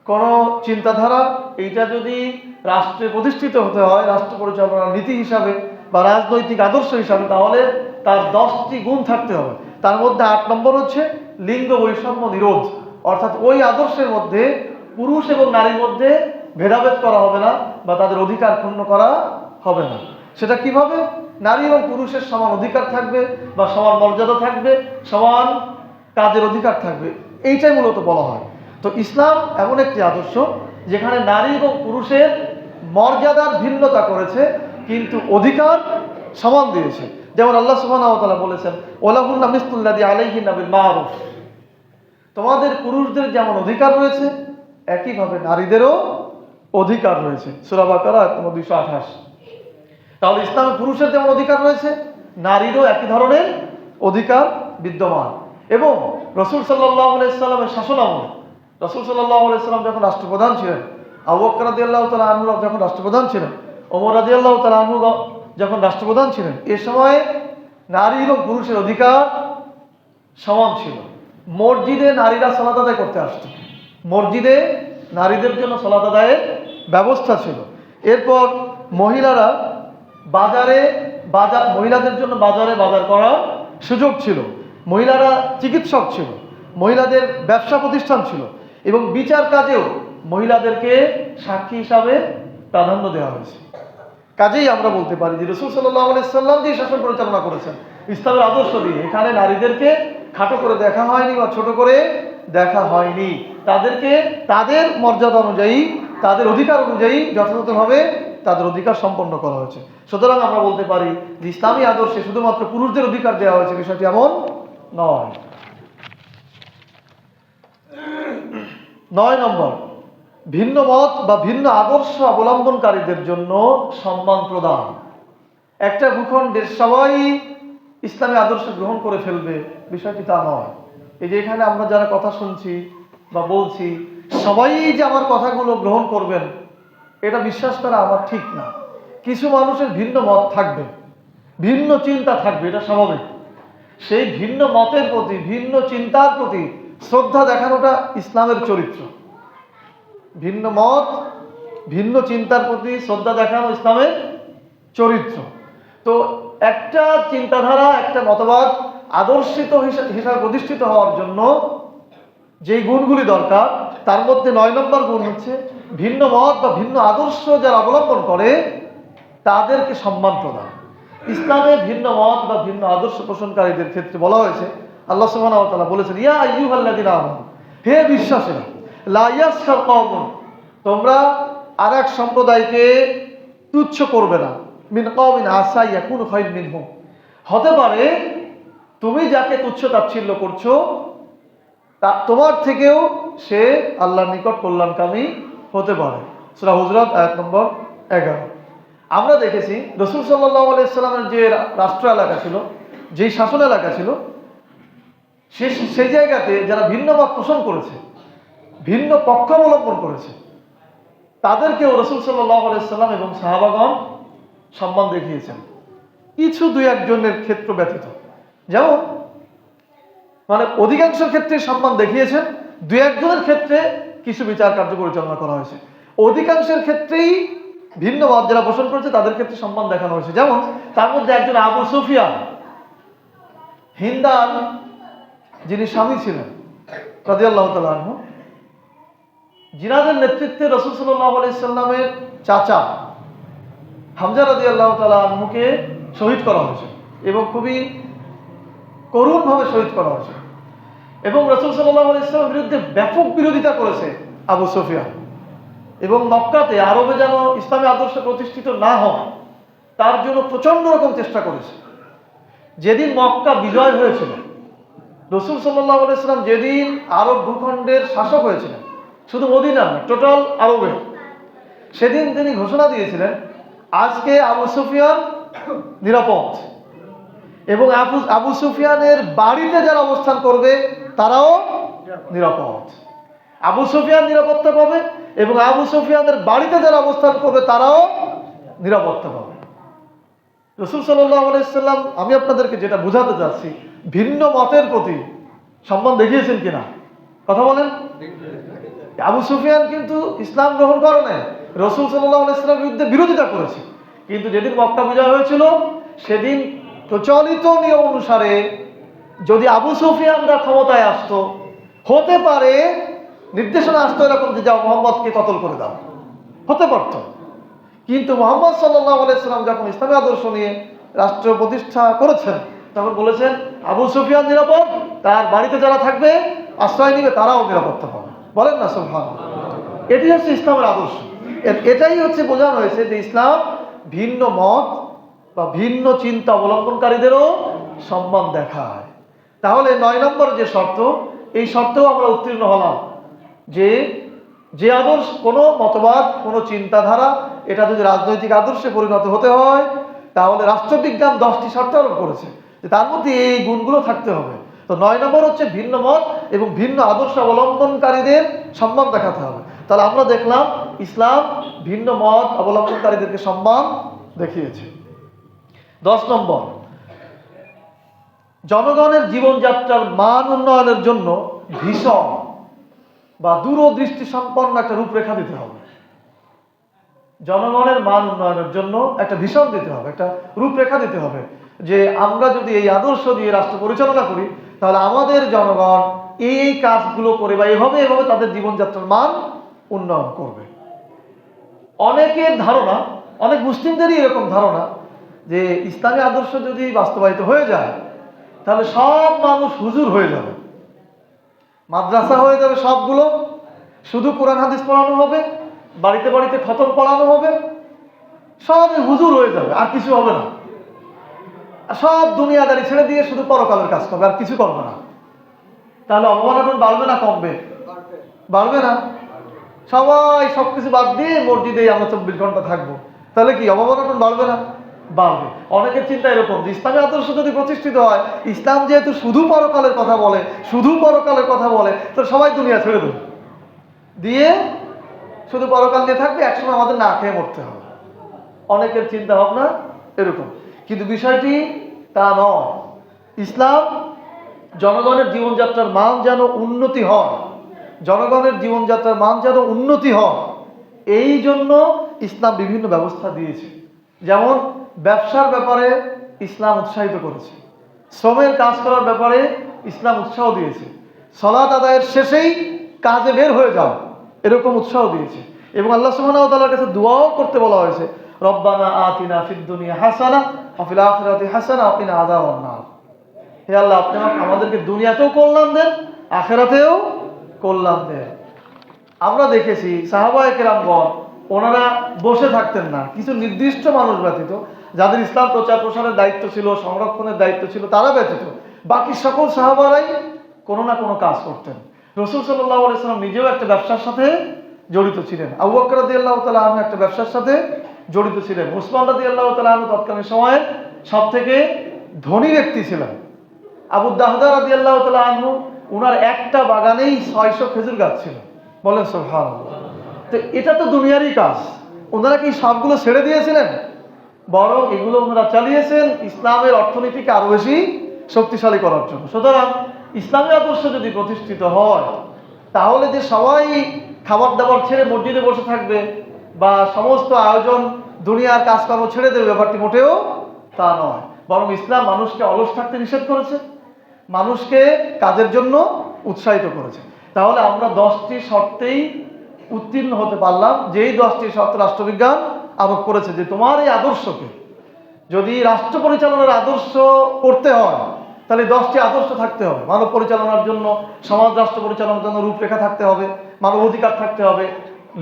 S1: কোনো চিন্তাধারা, এইটা যদি রাষ্ট্রে প্রতিষ্ঠিত হতে হয়, রাষ্ট্র পরিচালনার নীতি হিসাবে বা রাজনৈতিক আদর্শ হিসাবে, তাহলে তার 10টি গুণ থাকতে হবে। তার মধ্যে 8 নম্বর হচ্ছে লিঙ্গ বৈষম্য নিরোধ। অর্থাৎ ওই আদর্শের মধ্যে পুরুষ এবং নারীর মধ্যে ভেদাভেদ করা হবে না, বা তাদের অধিকার ক্ষুণ্ণ করা হবে না। সেটা কিভাবে? নারী এবং পুরুষের সমান অধিকার থাকবে, বা সমান মর্যাদা থাকবে, সমান কাজের অধিকার থাকবে, এইটাই মূলত বলা হয়। তো ইসলাম এমন একটি আদর্শ যেখানে নারী এবং পুরুষের মর্যাদার ভিন্নতা করেছে, কিন্তু অধিকার সমান দিয়েছে। যেমন আল্লাহ সুবহানাহু ওয়া তাআলা বলেছেন, ওয়ালাহুন্না মিসলুল্লাযী আলাইহিন্না বিল মা'রুফ, তোমাদের পুরুষদের যেমন অধিকার রয়েছে, একইভাবে নারীদেরও অধিকার রয়েছে। সূরা বাকারা আয়াত নম্বর 228। তাহলে ইসলামে পুরুষের যেমন অধিকার রয়েছে, নারীরও একই ধরনের অধিকার বিদ্যমান। এবং রাসূল সাল্লাল্লাহু আলাইহি সাল্লামের শাসনামলে, রাসূল সাল্লাল্লাহু আলাইহি সাল্লাম যখন রাষ্ট্রপ্রধান ছিলেন, আবু বকর রাদিয়াল্লাহু তাআলা আনহু যখন রাষ্ট্রপ্রধান ছিলেন, ওমর রাদিয়াল্লাহু তাআলা আনহু যখন রাষ্ট্রপ্রধান ছিলেন, এ সময়ে নারী এবং পুরুষের অধিকার সমান ছিল। মসজিদে নারীরা সালাত আদায় করতে আসতো, মসজিদে নারীদের জন্য সালাত আদায়ের ব্যবস্থা ছিল। এরপর মহিলারা মহিলাদের জন্য বাজারে বাজার করার সুযোগ ছিল। মহিলারা চিকিৎসক ছিল, মহিলাদের ব্যবসা প্রতিষ্ঠান ছিল, এবং বিচার কাজেও মহিলাদেরকে সাক্ষী হিসাবে প্রাধান্য দেওয়া হয়েছে। কাজেই আমরা বলতে পারি যে রাসূল সাল্লাল্লাহু আলাইহি সাল্লাম যে শাসন পরিচালনা করেছেন ইসলামের আদর্শ দিয়ে, এখানে নারীদেরকে খাটো করে দেখা হয়নি বা ছোট করে দেখা হয়নি। তাদেরকে তাদের মর্যাদা অনুযায়ী, তাদের অধিকার অনুযায়ী যথাযথভাবে তাদের অধিকার সম্পন্ন করা হয়েছে। সুতরাং আমরা বলতে পারি যে ইসলামী আদর্শে শুধুমাত্র পুরুষদের অধিকার দেওয়া হয়েছে, বিষয়টি এমন নয়। 9 নম্বর, ভিন্ন মত বা ভিন্ন আদর্শ অবলম্বনকারীদের জন্য সম্মান প্রদান। একটা ভূখণ্ডের সবাই ইসলামী আদর্শ গ্রহণ করে ফেলবে, বিষয়টি তা নয়। এই যে এখানে আমরা যারা কথা শুনছি বা বলছি, সবাই যে আমার কথাগুলো গ্রহণ করবেন এটা বিশ্বাস করা আমার ঠিক না। কিছু মানুষের ভিন্ন মত থাকবে, ভিন্ন চিন্তা থাকবে, এটা স্বাভাবিক। সেই ভিন্ন মতের প্রতি, ভিন্ন চিন্তার প্রতি শ্রদ্ধা দেখানোটা ইসলামের চরিত্র। ভিন্ন মত, ভিন্ন চিন্তার প্রতি শ্রদ্ধা দেখানো ইসলামের চরিত্র। তো একটা চিন্তাধারা, একটা মতবাদ আদর্শিত হিসাবে প্রতিষ্ঠিত হওয়ার জন্য যেই গুণগুলি দরকার, তার মধ্যে 9 নম্বর গুণ হচ্ছে ভিন্ন মত বা ভিন্ন আদর্শ যারা অবলম্বন করে তাদেরকে সম্মান প্রদান। ইসলামে ভিন্ন মত বা ভিন্ন আদর্শ পোষণকারীদের ক্ষেত্রে বলা হয়েছে, আল্লাহ সুবহানাহু ওয়া তাআলা বলেছেন, ইয়া আইয়ুহাল্লাযীনা আমানু, হে বিশ্বাসীরা, লা ইয়াসখার কওমুন, তোমরা আরেক সম্প্রদায়কে তুচ্ছ করবে না, মিন কওমিন আসা ইয়াকুনু খায়রুম মিনহুম, হতে পারে তুমি যাকে তুচ্ছ তাচ্ছিল্য করছো তা তোমার থেকেও সে আল্লাহর নিকট কল্যাণকামী হতে পারে। সূরা হুজরাত আয়াত নম্বর 11। আমরা দেখেছি রাসূল সাল্লাল্লাহু আলাইহি সাল্লামের যে রাষ্ট্র এলাকা ছিল, যেই শাসন এলাকা ছিল, সেই জায়গাতে যারা ভিন্ন মত পোষণ করেছে, ভিন্ন পক্ষ অবলম্বন করেছে, তাদেরকেও রাসূল সাল্লাল্লাহু আলাইহি সাল্লাম এবং সাহাবাগণ সম্মান দেখিয়েছেন, কিছু 2-1 জনের ক্ষেত্র ব্যতীত। যেমন অধিকাংশের ক্ষেত্রে সম্মান দেখিয়েছেন, 2-1 জনের ক্ষেত্রে কিছু বিচার কার্য পরিচালনা করা হয়েছে। অধিকাংশের ক্ষেত্রেই ভিন্ন মত যারা পোষণ করেছে তাদের ক্ষেত্রে সম্মান দেখানো হয়েছে। যেমন তার মধ্যে একজন আবু সুফিয়ান, হিন্দার যিনি স্বামী ছিলেন রাদিয়াল্লাহু তাআলা আনহু, জিনাদের নেতৃত্বে রাসূল সাল্লাল্লাহু আলাইহি সাল্লামের চাচা হামজা রাদিয়াল্লাহু তাআলা আনহুকে শহীদ করা হয়েছে, এবং খুবই করুণভাবে শহীদ করা হয়েছে। এবং রাসূল সাল্লাল্লাহু আলাইহি সাল্লামের বিরুদ্ধে ব্যাপক বিরোধিতা করেছে আবু সুফিয়ান, এবং মক্কাতে, আরবে যেন ইসলামী আদর্শ প্রতিষ্ঠিত না হয় তার জন্য প্রচন্ড রকম চেষ্টা করেছে। যেদিন মক্কা বিজয় হয়েছিল, রাসূল সাল্লাল্লাহু আলাইহি সাল্লাম যেদিন আরব ভূখণ্ডের শাসক হয়েছিলেন, শুধু মদিনা না, টোটাল আরবে, সেদিন তিনি ঘোষণা দিয়েছিলেন আজকে আবু সুফিয়ান নিরাপদ, এবং আবু সুফিয়ানের বাড়িতে যারা অবস্থান করবে তারাও নিরাপদ। আবু সুফিয়ান নিরাপত্তা পাবে এবং আবু সুফিয়ানের বাড়িতে যারা অবস্থান করবে তারাও নিরাপত্তা পাবে। রাসূল সাল্লাল্লাহু আলাইহি সাল্লাম, আমি আপনাদেরকে যেটা বোঝাতে চাচ্ছি, ভিন্ন মতের প্রতি সম্মান দেখিয়েছেন কিনা কথা বলেন। আবু সুফিয়ান কিন্তু ইসলাম গ্রহণ করে নাই, রাসূল সাল্লাল্লাহু আলাইহি সাল্লামের বিরুদ্ধে বিরোধিতা করেছে, কিন্তু যেদিন মক্কা বিজয় হয়েছিল সেদিন প্রচলিত নিয়ম অনুসারে যদি আবু সুফিয়ানরা ক্ষমতায় আসতো, হতে পারে নির্দেশনা আসতো এরকম যে যাও মুহাম্মদকে কতল করে দাও, হতে পারত। কিন্তু মুহাম্মদ সাল্লাল্লাহু আলাইহি সাল্লাম যখন ইসলামী আদর্শ নিয়ে রাষ্ট্র প্রতিষ্ঠা করেছেন, তখন বলেছেন আবু সুফিয়ান নিরাপদ, তার বাড়িতে যারা থাকবে আশ্রয় নিবে তারাও নিরাপত্তা পাবে। বলেন না সুবহানাল্লাহ। এটি হচ্ছে ইসলামের আদর্শ। এটাই হচ্ছে বোঝানো হয়েছে যে ইসলাম ভিন্ন মত বা ভিন্ন চিন্তা অবলম্বনকারীদেরও সম্মান দেখায়। তাহলে 9 নম্বর যে শর্ত, এই শর্তেও আমরা উত্তীর্ণ হলাম যে আদর্শ, কোনো মতবাদ, কোনো চিন্তাধারা, এটা যদি রাজনৈতিক আদর্শে পরিণত হতে হয় তাহলে রাষ্ট্রবিজ্ঞান 10টি শর্ত আরোপ করেছে, যে তার মধ্যে এই গুণগুলো থাকতে হবে। তো 9 নম্বর হচ্ছে ভিন্ন মত এবং ভিন্ন আদর্শ অবলম্বনকারীদের সম্মান দেখাতে হবে। তাহলে আমরা দেখলাম ইসলাম ভিন্ন মত অবলম্বনকারীদেরকে সম্মান দেখিয়েছে। 10 নম্বর, জনগণের জীবনযাত্রার মান উন্নয়নের জন্য ভীষণ বা দূরদৃষ্টি সম্পন্ন একটা রূপরেখা দিতে হবে। জনগণের মান উন্নয়নের জন্য একটা ভীষণ দিতে হবে, একটা রূপরেখা দিতে হবে, যে আমরা যদি এই আদর্শ দিয়ে রাষ্ট্র পরিচালনা করি তাহলে আমাদের জনগণ এই কাজগুলো করে বা এভাবে তাদের জীবনযাত্রার মান উন্নয়ন করবে। অনেকের ধারণা, অনেক মুসলিমদেরই এরকম ধারণা যে ইসলামী আদর্শ যদি বাস্তবায়িত হয়ে যায় তাহলে সব মানুষ হুজুর হয়ে যাবে, মাদ্রাসা হয়ে যাবে সবগুলো, শুধু কোরআন হাদিস পড়ানো হবে, বাড়িতে বাড়িতে খতম পড়ানো হবে, সব হুজুর হয়ে যাবে, আর কিছু হবে না। আর সব দুনিয়াদারি ছেড়ে দিয়ে শুধু পরকালের কাজ করবে, আর কিছু করবে না। তাহলে অবমাননা বাড়বে না কমবে? বাড়বে না? সবাই সবকিছু বাদ দিয়ে মসজিদে আমরা 24 ঘন্টা থাকবো, তাহলে কি অবমাননা বাড়বে না? বাড়বে। অনেকের চিন্তা এরকম যে ইসলামী আদর্শ যদি প্রতিষ্ঠিত হয়, ইসলাম যেহেতু শুধু পরকালের কথা বলে, শুধু পরকালের কথা বলে, তো সবাই দুনিয়া ছেড়ে দেবে, দিয়ে শুধু পরকাল নিয়ে থাকবে, একসময় আমাদের না খেয়ে মরতে হবে। অনেকের চিন্তা ভাবনা এরকম, কিন্তু বিষয়টি তা নয়। ইসলাম জনগণের জীবনযাত্রার মান যেন উন্নতি হয়, জনগণের জীবনযাত্রার মান যেন উন্নতি হয়, এই জন্য ইসলাম বিভিন্ন ব্যবস্থা দিয়েছে। যেমন ব্যবসার ব্যাপারে ইসলাম উৎসাহিত করেছে, শ্রমের কাজ করার ব্যাপারে ইসলাম উৎসাহ দিয়েছে, সালাত আদায়ের শেষেই কাজে বের হয়ে যাও এরকম উৎসাহ দিয়েছে। এবং আল্লাহ সুবহানাহু ওয়া তাআলার কাছে দোয়াও করতে বলা হয়েছে, রব্বানা আতিনা ফিদ দুনিয়া হাসানা ওয়া ফিল আখিরাতি হাসানা ওয়া কিনা আযাবান নার। হে আল্লাহ, আপনি আমাদেরকে দুনিয়াতেও কল্যাণ দেন, আখিরাতেও কল্যাণ দেন। আমরা দেখেছি সাহাবায়ে কেরামগণ ওনারা বসে থাকতেন না, কিছু নির্দিষ্ট মানুষ ব্যতীত, যাদের ইসলাম প্রচার প্রসারের দায়িত্ব ছিল, সংরক্ষণের দায়িত্ব ছিল, তারা ব্যতীত বাকি সকল সাহাবারাই কোনো না কোনো কাজ করতেন। রাসূল সাল্লাল্লাহু আলাইহি ওয়াসাল্লাম নিজেও একটা ব্যবসার সাথে জড়িত ছিলেন, আবু বকর রাদিয়াল্লাহু তাআলা আনহু একটা ব্যবসার সাথে জড়িত ছিলেন, উসমান রাদিয়াল্লাহু তাআলা আনহু তৎকালীন সময়ে সবথেকে ধনী ব্যক্তি ছিলেন, আবু দাহদা রাদিয়াল্লাহু তাআলা আনহু উনার একটা বাগানেই 600 খেজুর গাছ ছিল। বলেন সুবহানাল্লাহ। তো এটা তো দুনিয়ারই কাজ, ওনারা কি সবগুলো ছেড়ে দিয়েছিলেন? বরং এগুলো ওনারা চালিয়েছেন ইসলামের অর্থনীতিকে আরো বেশি শক্তিশালী করার জন্য। সুতরাং ইসলামী আদর্শ যদি প্রতিষ্ঠিত হয় তাহলে যে সবাই খাবার দাবার ছেড়ে মসজিদে বসে থাকবে বা সমস্ত আয়োজন দুনিয়ার কাজকর্ম ছেড়ে দেবে, ব্যাপারটি মোটেও তা নয়। বরং ইসলাম মানুষকে অলস থাকতে নিষেধ করেছে, মানুষকে কাজের জন্য উৎসাহিত করেছে। তাহলে আমরা 10টি শর্তেই উত্তীর্ণ হতে পারলাম, যেই 10টি শর্ত রাষ্ট্রবিজ্ঞান আরোপ করেছে যে তোমার এই আদর্শকে যদি রাষ্ট্র পরিচালনার আদর্শ করতে হয় তাহলে 10টি আদর্শ থাকতে হবে। মানব পরিচালনার জন্য, সমাজ রাষ্ট্র পরিচালনার জন্য রূপরেখা থাকতে হবে, মানব অধিকার থাকতে হবে,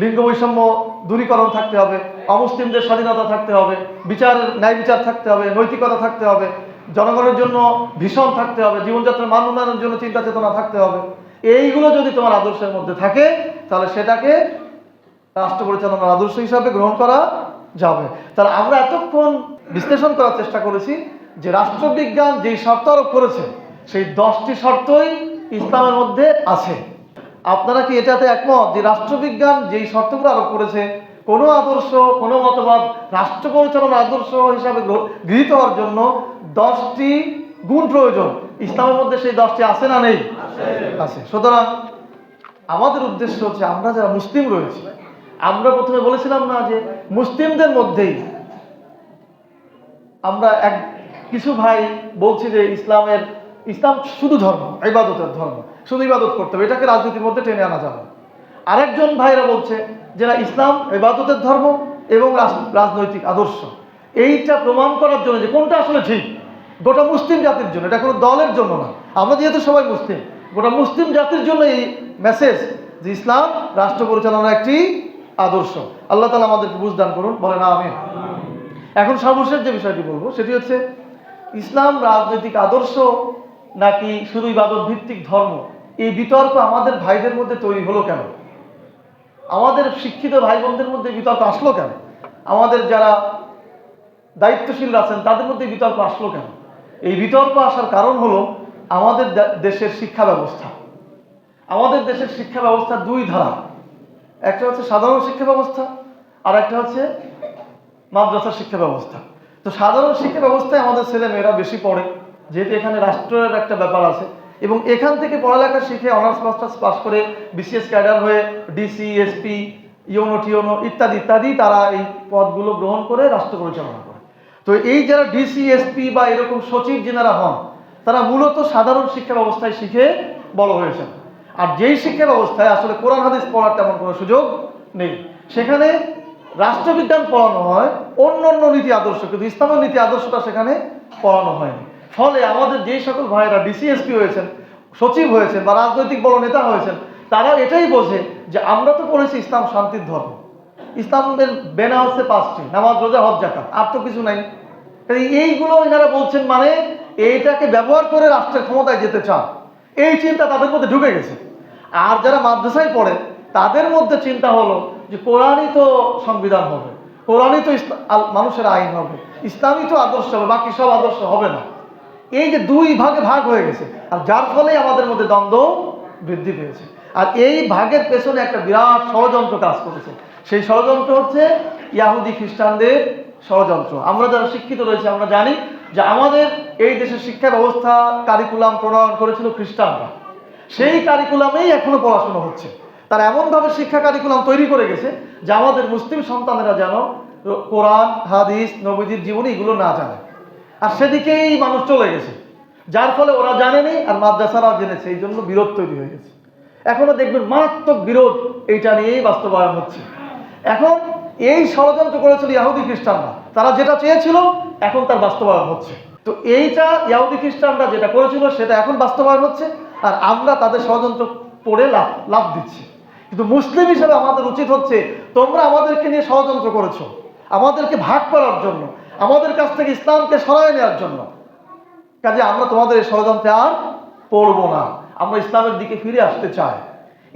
S1: লিঙ্গ বৈষম্য দূরীকরণ থাকতে হবে, অমুসলিমদের স্বাধীনতা থাকতে হবে, বিচারের ন্যায় বিচার থাকতে হবে, নৈতিকতা থাকতে হবে, জনগণের জন্য ভীষণ থাকতে হবে, জীবনযাত্রার মান উন্নয়নের জন্য চিন্তা চেতনা থাকতে হবে। এইগুলো যদি তোমার আদর্শের মধ্যে থাকে তাহলে সেটাকে রাষ্ট্র পরিচালনার আদর্শ হিসাবে গ্রহণ করা যাবে। তাহলে আমরা এতক্ষণ বিশ্লেষণ করার চেষ্টা করেছি যে রাষ্ট্রবিজ্ঞান যেই শর্ত আরোপ করেছে সেই 10টি শর্তই ইসলামের মধ্যে আছে। আপনারা কি এটাতে একমত যে রাষ্ট্রবিজ্ঞান যেই শর্তগুলো আরোপ করেছে, কোনো আদর্শ, কোনো মতবাদ রাষ্ট্র পরিচালনার আদর্শ হিসাবে গৃহীত হওয়ার জন্য 10টি গুণ প্রয়োজন, ইসলামের মধ্যে সেই 10টি আছে না নেই? আছে। সুতরাং আমাদের উদ্দেশ্য হচ্ছে আমরা যারা মুসলিম রয়েছি, আমরা প্রথমে বলেছিলাম না যে মুসলিমদের মধ্যেই আমরা কিছু ভাই বলছি যে ইসলাম শুধু ধর্ম, ইবাদতের ধর্ম, শুধু ইবাদত করতে হবে, এটাকে রাজনীতির মধ্যে টেনে আনা যাবে। আরেকজন ভাইরা বলছে যে না, ইসলাম ইবাদতের ধর্ম এবং রাজনৈতিক আদর্শ। এইটা প্রমাণ করার জন্য যে কোনটা আসলে ঠিক, গোটা মুসলিম জাতির জন্য, এটা কোনো দলের জন্য না, আমরা যেহেতু সবাই মুসলিম, গোটা মুসলিম জাতির জন্য এই মেসেজ যে ইসলাম রাষ্ট্র পরিচালনার একটি আদর্শ। আল্লাহ তাআলা আমাদেরকে বুঝদান করুন, বলেন আমিন। এখন সর্বশেষ যে বিষয়টি বলবো সেটি হচ্ছে ইসলাম রাজনৈতিক আদর্শ নাকি শুধু ইবাদত ভিত্তিক ধর্ম। এই বিতর্ক আমাদের ভাইদের মধ্যে তৈরি হলো কেন? আমাদের শিক্ষিত ভাই বোনদের মধ্যে বিতর্ক আসলো কেন? আমাদের যারা দায়িত্বশীল আছেন তাদের মধ্যে বিতর্ক আসলো কেন? এই বিতর্ক আসার কারণ হলো আমাদের দেশের শিক্ষা ব্যবস্থা। আমাদের দেশের শিক্ষা ব্যবস্থা দুই ধারা, একটা হচ্ছে সাধারণ শিক্ষা ব্যবস্থা আর একটা হচ্ছে মাদ্রাসা শিক্ষা ব্যবস্থা। তো সাধারণ শিক্ষা ব্যবস্থায় আমাদের ছেলে মেয়েরা বেশি পড়ে, যেহেতু এখানে রাষ্ট্রের একটা ব্যাপার আছে, এবং এখান থেকে পড়ালেখা শিখে অনার্স মাস্টার্স পাস করে বিসিএস ক্যাডার হয়ে ডিসি, এসপি, ইউনো টিওনো ইত্যাদি ইত্যাদি তারা এই পদগুলো গ্রহণ করে রাষ্ট্র পরিচালনা করে। তো এই যারা ডিসি, এসপি বা এরকম সচিব যেনারা হন, তারা মূলত সাধারণ শিক্ষা ব্যবস্থায় শিখে বড় হয়েছেন। আর যেই শিক্ষা ব্যবস্থায় আসলে কোরআন হাদিস পড়ার তেমন কোনো সুযোগ নেই, সেখানে রাষ্ট্রবিজ্ঞান পড়ানো হয়, অন্য অন্য নীতি আদর্শ, কিন্তু ইসলামের নীতি আদর্শটা সেখানে পড়ানো হয়নি। ফলে আমাদের যেই সকল ভাইয়েরা ডিসিএসপি হয়েছেন, সচিব হয়েছেন বা রাজনৈতিক বড় নেতা হয়েছেন, তারা এটাই বোঝে যে আমরা তো পড়েছি ইসলাম শান্তির ধর্ম, ইসলামের বেনা হচ্ছে 5টি, নামাজ, রোজা, হজ, যাকাত, আর তো কিছু নাই। এইগুলো এনারা বলছেন মানে এইটাকে ব্যবহার করে রাষ্ট্রের ক্ষমতায় যেতে চান, এই চিন্তা তাদের মধ্যে ঢুকে গেছে। আর যারা মাদ্রাসায় পড়ে তাদের মধ্যে চিন্তা হলো যে কোরআনই তো সংবিধান হবে, কোরআনই তো মানুষের আইন হবে, ইসলামই তো আদর্শ হবে, বাকি সব আদর্শ হবে না। এই যে দুই ভাগে ভাগ হয়ে গেছে, আর যার ফলেই আমাদের মধ্যে দ্বন্দ্ব বৃদ্ধি পেয়েছে। আর এই ভাগের পেছনে একটা বিরাট ষড়যন্ত্র কাজ করেছে। সেই ষড়যন্ত্র হচ্ছে ইয়াহুদি খ্রিস্টানদের ষড়যন্ত্র। আমরা যারা শিক্ষিত রয়েছে আমরা জানি যে আমাদের এই দেশের শিক্ষা ব্যবস্থা কারিকুলাম প্রণয়ন করেছিল খ্রিস্টানরা, সেই কারিকুলামেই এখনো পড়াশোনা হচ্ছে। তারা এমনভাবে শিক্ষা কারিকুলাম তৈরি করে গেছে যে আমাদের মুসলিম সন্তানেরা যেন কোরআন, হাদিস, নবীজির জীবনী এগুলো না জানে, আর সেদিকেই মানুষ চলে গেছে। যার ফলে ওরা জানেনি আর মাদ্রাসারা জেনেছে, এই জন্য বিরোধ তৈরি হয়ে গেছে। এখনো দেখবেন মারাত্মক বিরোধ এইটা নিয়েই বাস্তবায়ন হচ্ছে। এখন এই ষড়যন্ত্র করেছিল ইহুদি খ্রিস্টানরা, তারা যেটা চেয়েছিল এখন তার বাস্তবায়ন হচ্ছে। তো এইটা ইহুদি খ্রিস্টানরা যেটা করেছিল সেটা এখন বাস্তবায়ন হচ্ছে, আর আমরা তাদের ষড়যন্ত্র পড়ে লাভ দিচ্ছি। কিন্তু মুসলিম হিসেবে আমাদের উচিত হচ্ছে, তোমরা আমাদেরকে নিয়ে ষড়যন্ত্র করেছো আমাদেরকে ভাগ করার জন্য, আমাদের কাছ থেকে ইসলামকে সরায় নেওয়ার জন্য, কাজে আমরা তোমাদের এই ষড়যন্ত্রে আর পড়বো না, আমরা ইসলামের দিকে ফিরে আসতে চাই।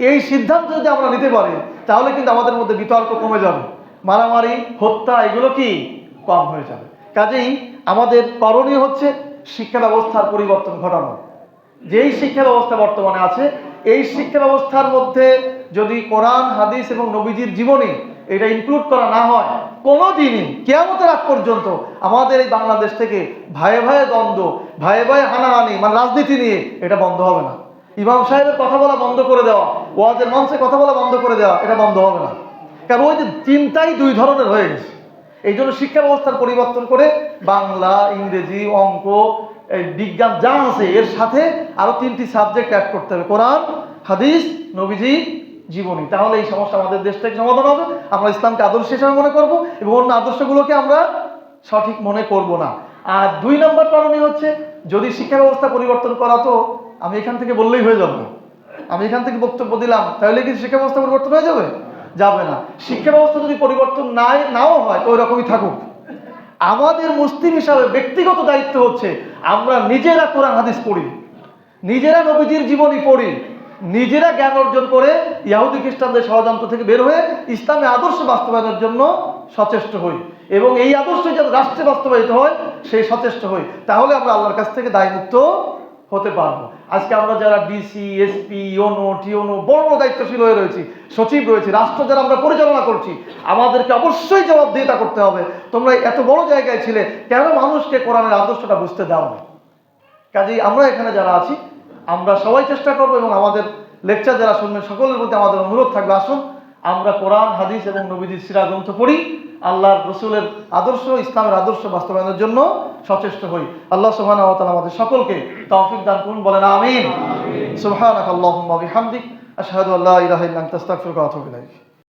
S1: এই সিদ্ধান্ত যদি আমরা নিতে পারি তাহলে কিন্তু আমাদের মধ্যে বিতর্ক কমে যাবে, মারামারি, হত্যা এগুলো কি কম হয়ে যাবে। কাজেই আমাদের করণীয় হচ্ছে শিক্ষা ব্যবস্থার পরিবর্তন ঘটানো। যেই শিক্ষা ব্যবস্থা বর্তমানে আছে এই শিক্ষা ব্যবস্থার মধ্যে যদি কোরআন, হাদিস এবং নবীজির জীবনী এটা ইনক্লুড করা না হয়, কোনো দিনই কিয়ামতের আগ পর্যন্ত আমাদের এই বাংলাদেশ থেকে ভাইয়ে ভাইয়ে দ্বন্দ্ব, ভাইয়ে ভাইয়ে হানাহানি, মানে রাজনীতি নিয়ে এটা বন্ধ হবে না। ইমাম সাহেবের কথা বলা বন্ধ করে দেওয়া, ওয়াজের মঞ্চে কথা বলা বন্ধ করে দেওয়া, এটা বন্ধ হবে না। কারণ ওই যে চিন্তাই দুই ধরনের হয়ে গেছে। এই জন্য শিক্ষা ব্যবস্থার পরিবর্তন করে বাংলা, ইংরেজি, অঙ্ক, বিজ্ঞান যা আছে এর সাথে আরো 3টি সাবজেক্ট অ্যাড করতে হবে, কোরআন, হাদিস, নবীজি জীবনী। তাহলে এই সমস্যা আমাদের দেশ থেকে সমাধান হবে। আমরা ইসলামকে আদর্শ হিসেবে মনে করব এবং অন্য আদর্শগুলোকে আমরা সঠিক মনে করব না। আর 2 নম্বর কারণই হচ্ছে, যদি শিক্ষা ব্যবস্থা পরিবর্তন করা, তো আমি এখান থেকে বললেই হয়ে যাবে, আমি এখান থেকে বক্তব্য দিলাম তাহলে কি শিক্ষা ব্যবস্থা পরিবর্তন হয়ে যাবে? যাবে না। শিক্ষা ব্যবস্থা যদি পরিবর্তন নাও হয় তো ওই রকমই থাকুক। আমাদের মুসলিম হিসাবে ব্যক্তিগত দায়িত্ব হচ্ছে আমরা নিজেরা কোরআন হাদিস পড়ি, নিজেরা নবীজির জীবনী পড়ি, নিজেরা জ্ঞান অর্জন করে ইহুদি খ্রিস্টানদের ষড়যন্ত্র থেকে বের হয়ে ইসলামী আদর্শ বাস্তবায়নের জন্য সচেষ্ট হই, এবং এই আদর্শ যাতে রাষ্ট্রে বাস্তবায়িত হয় সেই সচেষ্ট হই। তাহলে আমরা আল্লাহর কাছ থেকে দায়মুক্ত হতে পারবো। আজকে আমরা যারা ডিসি, এসপি, ইউনো, টিওনো বড় বড় দায়িত্বশীল হয়ে রয়েছি, সচিব রয়েছি, রাষ্ট্র যারা আমরা পরিচালনা করছি, আমাদেরকে অবশ্যই জবাবদিহিতা করতে হবে। তোমরা এত বড় জায়গায় ছিলে, কেন মানুষকে কোরআনের আদর্শটা বুঝতে দাও না? কাজেই আমরা এখানে যারা আছি আমরা সবাই চেষ্টা করবো, এবং আমাদের লেকচার যারা শুনবেন সকলের মধ্যে আমাদের অনুরোধ থাকবে, আসুন আমরা কোরআন, হাদিস এবং নবীজির সিরা গ্রন্থ পড়ি, আল্লাহর রসুলের আদর্শ, ইসলামের আদর্শ বাস্তবায়নের জন্য সচেষ্ট হই। আল্লাহ সুবহানাহু ওয়া তাআলা আমাদের সকলকে তৌফিক দান করুন, বলেন আমিন। সুবহানাকাল্লাহুম্মা ওয়া বিহামদিক, আশহাদু আল্লা ইলাহা ইল্লা আনতা, আস্তাগফিরুকা ওয়া আতুবু ইলাইক।